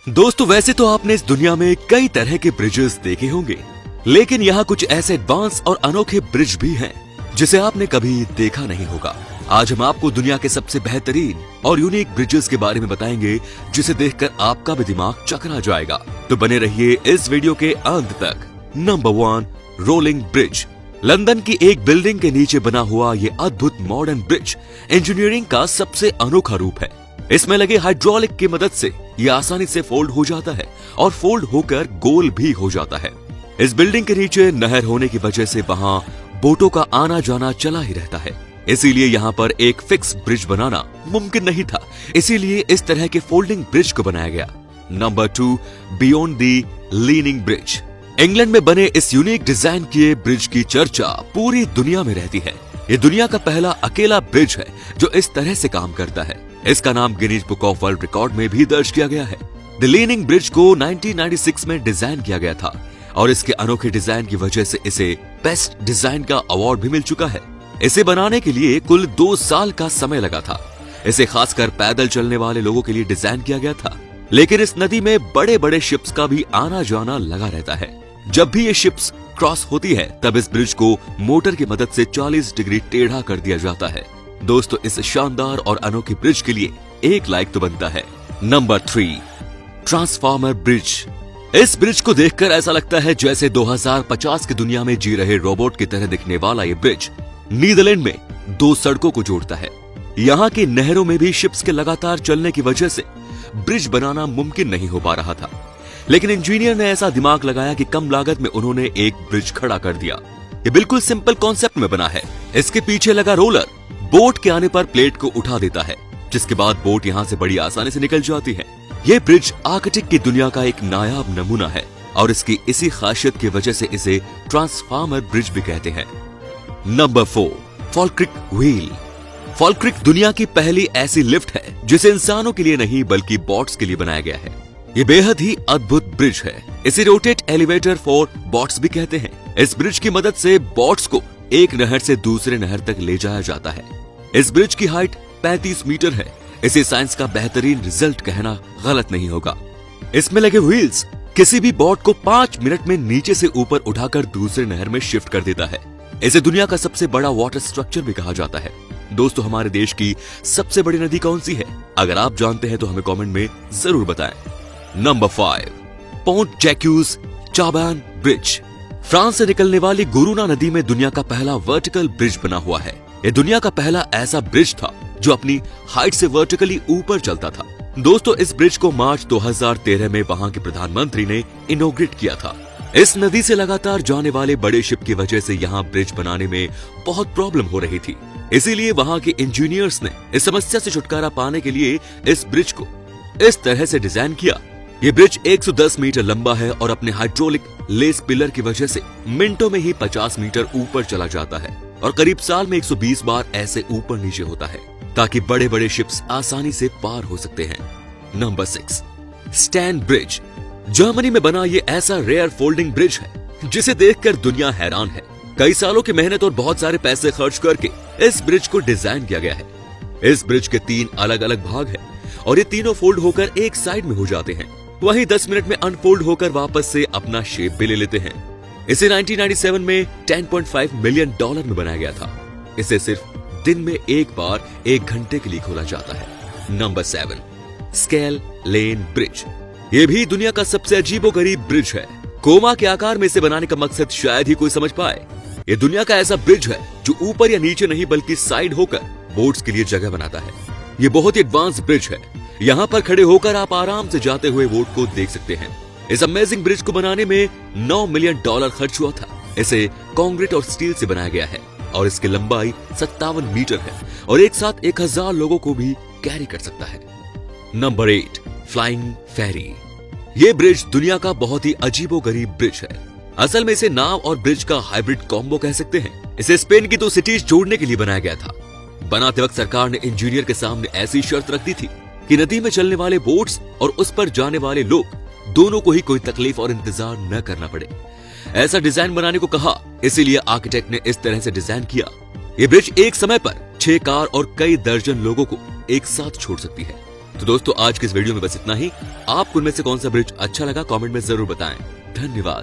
दोस्तों वैसे तो आपने इस दुनिया में कई तरह के ब्रिजेस देखे होंगे, लेकिन यहाँ कुछ ऐसे एडवांस और अनोखे ब्रिज भी हैं जिसे आपने कभी देखा नहीं होगा। आज हम आपको दुनिया के सबसे बेहतरीन और यूनिक ब्रिजेस के बारे में बताएंगे जिसे देखकर आपका भी दिमाग चकरा जाएगा। तो बने रहिए इस वीडियो के अंत तक। Number 1, rolling bridge. लंदन की एक बिल्डिंग के नीचे बना हुआ ये अद्भुत मॉडर्न ब्रिज इंजीनियरिंग का सबसे अनोखा रूप है। इसमें लगे हाइड्रोलिक की मदद से ये आसानी से फोल्ड हो जाता है और फोल्ड होकर गोल भी हो जाता है। इस बिल्डिंग के नीचे नहर होने की वजह से वहाँ बोटों का आना जाना चला ही रहता है, इसीलिए यहाँ पर एक फिक्स ब्रिज बनाना मुमकिन नहीं था, इसीलिए इस तरह के फोल्डिंग ब्रिज को बनाया गया। Number 2, beyond the leaning bridge. England में बने इस यूनिक डिजाइन किए ब्रिज की चर्चा पूरी दुनिया में रहती है। ये दुनिया का पहला अकेला ब्रिज है जो इस तरह से काम करता है। इसका नाम Guinness book of world record में भी दर्ज किया गया है। द लीनिंग ब्रिज को 1996 में डिजाइन किया गया था और इसके अनोखे डिजाइन की वजह से इसे बेस्ट डिजाइन का अवार्ड भी मिल चुका है। इसे बनाने के लिए कुल 2 साल का समय लगा था। इसे खासकर पैदल चलने वाले लोगों के लिए डिजाइन किया गया था, लेकिन इस नदी में बड़े बड़े शिप्स का भी आना जाना लगा रहता है। जब भी ये शिप्स क्रॉस होती है तब इस ब्रिज को मोटर की मदद से 40 डिग्री टेढ़ा कर दिया जाता है। दोस्तों इस शानदार और अनोखे ब्रिज के लिए एक लाइक तो बनता है। Number 3, transformer bridge. इस ब्रिज को देखकर ऐसा लगता है जैसे 2050 की दुनिया में जी रहे रोबोट की तरह दिखने वाला ये ब्रिज नीदरलैंड में 2 सड़कों को जोड़ता है। यहाँ की नहरों में भी शिप्स के लगातार चलने की वजह से ब्रिज बनाना मुमकिन नहीं हो पा रहा था, लेकिन इंजीनियर ने ऐसा दिमाग लगाया कि कम लागत में उन्होंने एक ब्रिज खड़ा कर दिया। ये बिल्कुल सिंपल कॉन्सेप्ट में बना है। इसके पीछे लगा रोलर बोट के आने पर प्लेट को उठा देता है, जिसके बाद बोट यहाँ से बड़ी आसानी से निकल जाती है। ये ब्रिज आर्किटेक्ट की दुनिया का एक नायाब नमूना है और इसकी इसी खासियत की वजह से इसे ट्रांसफार्मर ब्रिज भी कहते हैं। Number 4, फॉल्क्रिक wheel. फॉल्क्रिक दुनिया की पहली ऐसी लिफ्ट है जिसे इंसानों के लिए नहीं बल्कि बॉट्स के लिए बनाया गया है। ये बेहद ही अद्भुत ब्रिज है। इसे रोटेट एलिवेटर फॉर बॉट्स भी कहते हैं। इस ब्रिज की मदद से बॉट्स को एक नहर से दूसरे नहर तक ले जाया जाता है। इस ब्रिज की हाइट 35 मीटर है। इसे साइंस का बेहतरीन रिजल्ट कहना गलत नहीं होगा। इसमें लगे व्हील्स किसी भी बोट को 5 मिनट में नीचे से ऊपर उठाकर दूसरे नहर में शिफ्ट कर देता है। इसे दुनिया का सबसे बड़ा वाटर स्ट्रक्चर भी कहा जाता है। दोस्तों हमारे देश की सबसे बड़ी नदी कौन सी है? अगर आप जानते हैं तो हमें कमेंट में जरूर बताएं। Number 5, Pont Jacques Chaban bridge. France से निकलने वाली गुरुना नदी में दुनिया का पहला वर्टिकल ब्रिज बना हुआ है। यह दुनिया का पहला ऐसा ब्रिज था जो अपनी हाइट से वर्टिकली ऊपर चलता था। दोस्तों इस ब्रिज को मार्च 2013 में वहां के प्रधानमंत्री ने इनॉग्रेट किया था। इस नदी से लगातार जाने वाले बड़े शिप की वजह से यहाँ ब्रिज बनाने में बहुत प्रॉब्लम हो रही थी, इसीलिए वहां के इंजीनियर्स ने इस समस्या से छुटकारा पाने के लिए इस ब्रिज को इस तरह से डिजाइन किया। ये ब्रिज 110 मीटर लंबा है और अपने हाइड्रोलिक लेस पिलर की वजह से मिनटों में ही 50 मीटर ऊपर चला जाता है और करीब साल में 120 बार ऐसे ऊपर नीचे होता है ताकि बड़े बड़े शिप्स आसानी से पार हो सकते हैं। Number 6, stand bridge. जर्मनी में बना ये ऐसा रेयर फोल्डिंग ब्रिज है जिसे देखकर दुनिया हैरान है। कई सालों की मेहनत और बहुत सारे पैसे खर्च करके इस ब्रिज को डिजाइन किया गया है। इस ब्रिज के 3 अलग अलग भाग हैं और ये तीनों फोल्ड होकर एक साइड में हो जाते हैं, वहीं 10 मिनट में अनफोल्ड होकर वापस से अपना शेप भी ले लेते हैं। इसे 1997 में $10.5 मिलियन में बनाया गया था। इसे सिर्फ दिन में एक बार 1 घंटे के लिए खोला जाता है। Number 7, scale lane bridge. ये भी दुनिया का सबसे अजीबोगरीब ब्रिज है। कोमा के आकार में इसे बनाने का मकसद शायद ही कोई समझ पाए। ये दुनिया का ऐसा ब्रिज है जो ऊपर या नीचे नहीं बल्कि साइड होकर बोट्स के लिए जगह बनाता है। ये बहुत ही एडवांस ब्रिज है। यहाँ पर खड़े होकर आप आराम से जाते हुए बोट को देख सकते हैं। इस अमेजिंग ब्रिज को बनाने में $9 मिलियन खर्च हुआ था। इसे कंक्रीट और स्टील से बनाया गया है और इसकी लंबाई 57 मीटर है और एक साथ 1000 लोगों को भी कैरी कर सकता है। नंबर 8, फ्लाइंग फेरी। ये ब्रिज दुनिया का बहुत ही अजीबोगरीब ब्रिज है। असल में इसे नाव और ब्रिज का हाइब्रिड कॉम्बो कह सकते हैं। इसे स्पेन की 2 सिटीज जोड़ने के लिए बनाया गया था। बनाते वक्त सरकार ने इंजीनियर के सामने ऐसी शर्त रख दी थी कि नदी में चलने वाले बोट्स और उस पर जाने वाले लोग दोनों को ही कोई तकलीफ और इंतजार न करना पड़े। ऐसा डिजाइन बनाने को कहा, इसीलिए आर्किटेक्ट ने इस तरह से डिजाइन किया। ये ब्रिज एक समय पर 6 कार और कई दर्जन लोगों को एक साथ छोड़ सकती है। तो दोस्तों आज के इस वीडियो में बस इतना ही। आपको उनमें से कौन सा ब्रिज अच्छा लगा कमेंट में जरूर बताएं। धन्यवाद।